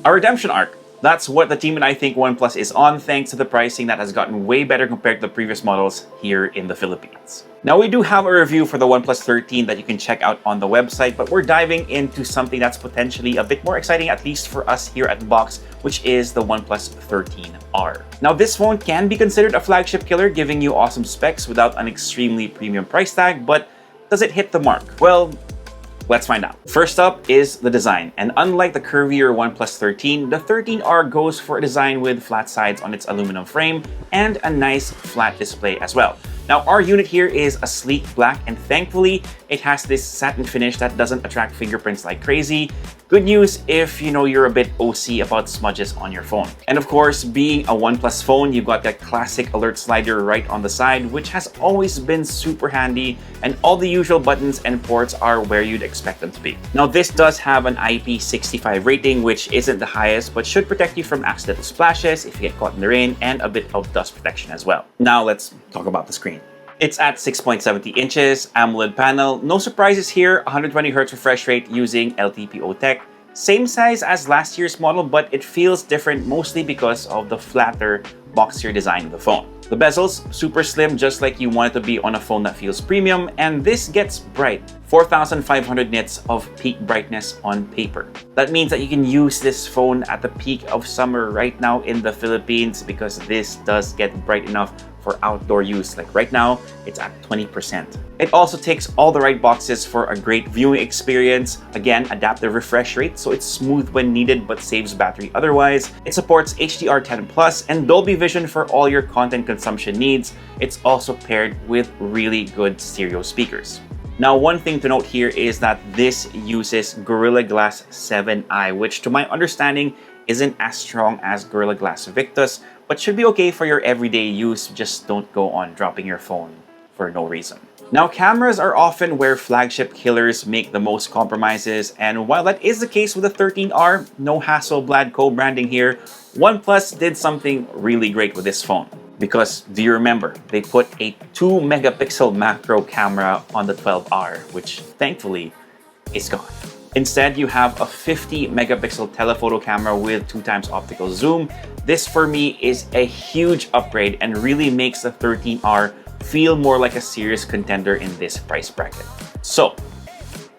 A redemption arc. That's what the team and I think OnePlus is on, thanks to the pricing that has gotten way better compared to the previous models here in the Philippines. Now, we do have a review for the OnePlus 13 that you can check out on the website, but we're diving into something that's potentially a bit more exciting, at least for us here at Box, which is the OnePlus 13R. Now, this phone can be considered a flagship killer, giving you awesome specs without an extremely premium price tag, but does it hit the mark? Well, let's find out. First up is the design, and unlike the curvier OnePlus 13, the 13R goes for a design with flat sides on its aluminum frame and a nice flat display as well. Now, our unit here is a sleek black, and thankfully, it has this satin finish that doesn't attract fingerprints like crazy. Good news if you're a bit OC about smudges on your phone. And of course, being a OnePlus phone, you've got that classic alert slider right on the side, which has always been super handy, and all the usual buttons and ports are where you'd expect them to be. Now, this does have an IP65 rating, which isn't the highest, but should protect you from accidental splashes if you get caught in the rain, and a bit of dust protection as well. Now, let's talk about the screen. It's at 6.70 inches, AMOLED panel. No surprises here, 120Hz refresh rate using LTPO tech. Same size as last year's model, but it feels different mostly because of the flatter, boxier design of the phone. The bezels, super slim, just like you want it to be on a phone that feels premium, and this gets bright. 4,500 nits of peak brightness on paper. That means that you can use this phone at the peak of summer right now in the Philippines, because this does get bright enough for outdoor use. Like right now, it's at 20%. It also ticks all the right boxes for a great viewing experience. Again, adaptive refresh rate, so it's smooth when needed but saves battery otherwise. It supports HDR10 Plus and Dolby Vision for all your content consumption needs. It's also paired with really good stereo speakers. Now, one thing to note here is that this uses Gorilla Glass 7i, which to my understanding isn't as strong as Gorilla Glass Victus, but should be okay for your everyday use. Just don't go on dropping your phone for no reason. Now, cameras are often where flagship killers make the most compromises, and while that is the case with the 13R, no hassle Vlad co-branding here, OnePlus did something really great with this phone. Because, do you remember, they put a 2-megapixel macro camera on the 12R, which thankfully is gone. Instead, you have a 50-megapixel telephoto camera with 2x optical zoom. This, for me, is a huge upgrade and really makes the 13R feel more like a serious contender in this price bracket. So,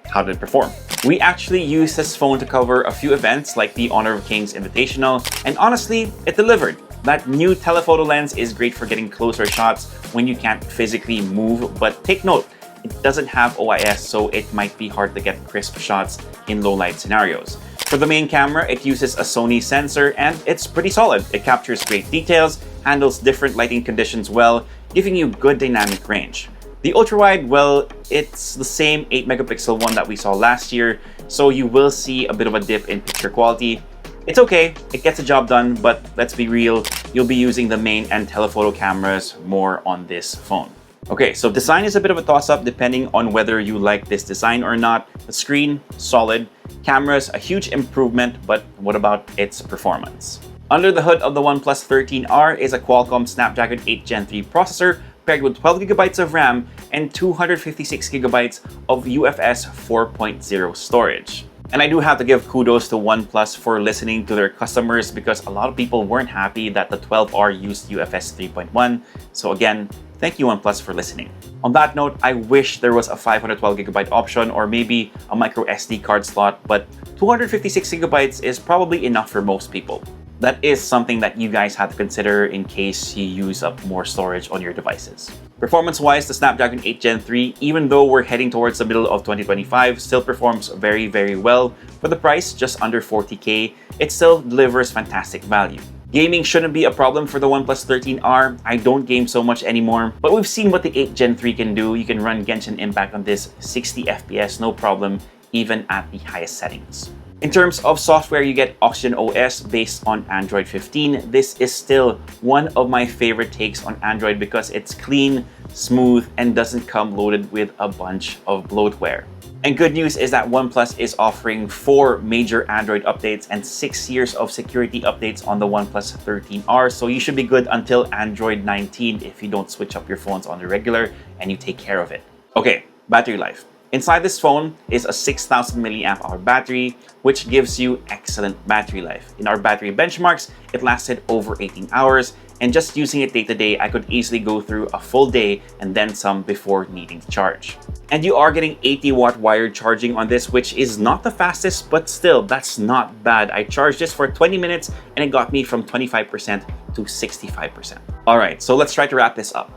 how did it perform? We actually used this phone to cover a few events like the Honor of Kings Invitational, and honestly, it delivered. That new telephoto lens is great for getting closer shots when you can't physically move, but take note, it doesn't have OIS, so it might be hard to get crisp shots in low light scenarios. For the main camera, it uses a Sony sensor and it's pretty solid. It captures great details, handles different lighting conditions well, giving you good dynamic range. The ultra-wide, well, it's the same 8-megapixel one that we saw last year, so you will see a bit of a dip in picture quality. It's okay, it gets the job done, but let's be real, you'll be using the main and telephoto cameras more on this phone. Okay, so design is a bit of a toss-up depending on whether you like this design or not. The screen, solid. Cameras, a huge improvement, but what about its performance? Under the hood of the OnePlus 13R is a Qualcomm Snapdragon 8 Gen 3 processor paired with 12GB of RAM and 256GB of UFS 4.0 storage. And I do have to give kudos to OnePlus for listening to their customers, because a lot of people weren't happy that the 12R used UFS 3.1. So again, thank you OnePlus for listening. On that note, I wish there was a 512GB option or maybe a micro SD card slot, but 256GB is probably enough for most people. That is something that you guys have to consider in case you use up more storage on your devices. Performance-wise, the Snapdragon 8 Gen 3, even though we're heading towards the middle of 2025, still performs very, very well. For the price, just under 40K, it still delivers fantastic value. Gaming shouldn't be a problem for the OnePlus 13R. I don't game so much anymore, but we've seen what the 8 Gen 3 can do. You can run Genshin Impact on this 60 FPS, no problem, even at the highest settings. In terms of software, you get Oxygen OS based on Android 15. This is still one of my favorite takes on Android because it's clean, smooth, and doesn't come loaded with a bunch of bloatware. And good news is that OnePlus is offering 4 major Android updates and 6 years of security updates on the OnePlus 13R, so you should be good until Android 19 if you don't switch up your phones on the regular and you take care of it. Okay, battery life. Inside this phone is a 6,000 milliamp hour battery, which gives you excellent battery life. In our battery benchmarks, it lasted over 18 hours, and just using it day to day, I could easily go through a full day and then some before needing to charge. And you are getting 80-watt wired charging on this, which is not the fastest, but still, that's not bad. I charged this for 20 minutes and it got me from 25% to 65%. All right, so let's try to wrap this up.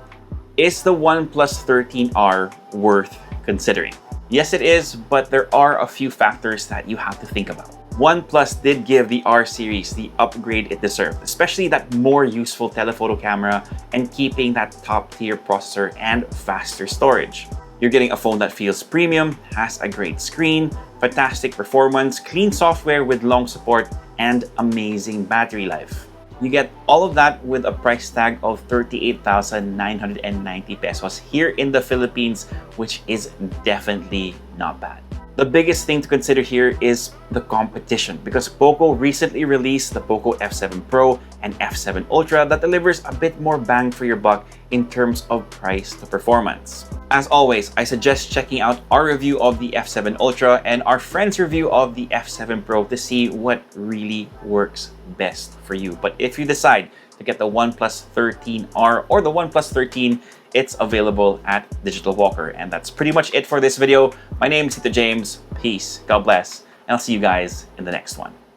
Is the OnePlus 13R worth considering? Yes, it is, but there are a few factors that you have to think about. OnePlus did give the R series the upgrade it deserved, especially that more useful telephoto camera and keeping that top-tier processor and faster storage. You're getting a phone that feels premium, has a great screen, fantastic performance, clean software with long support, and amazing battery life. You get all of that with a price tag of 38,990 pesos here in the Philippines, which is definitely not bad. The biggest thing to consider here is the competition, because Poco recently released the Poco F7 Pro and F7 Ultra that delivers a bit more bang for your buck in terms of price to performance. As always, I suggest checking out our review of the F7 Ultra and our friend's review of the F7 Pro to see what really works best for you. But if you decide to get the OnePlus 13R or the OnePlus 13, it's available at Digital Walker. And that's pretty much it for this video. My name is Tito James. Peace, God bless, and I'll see you guys in the next one.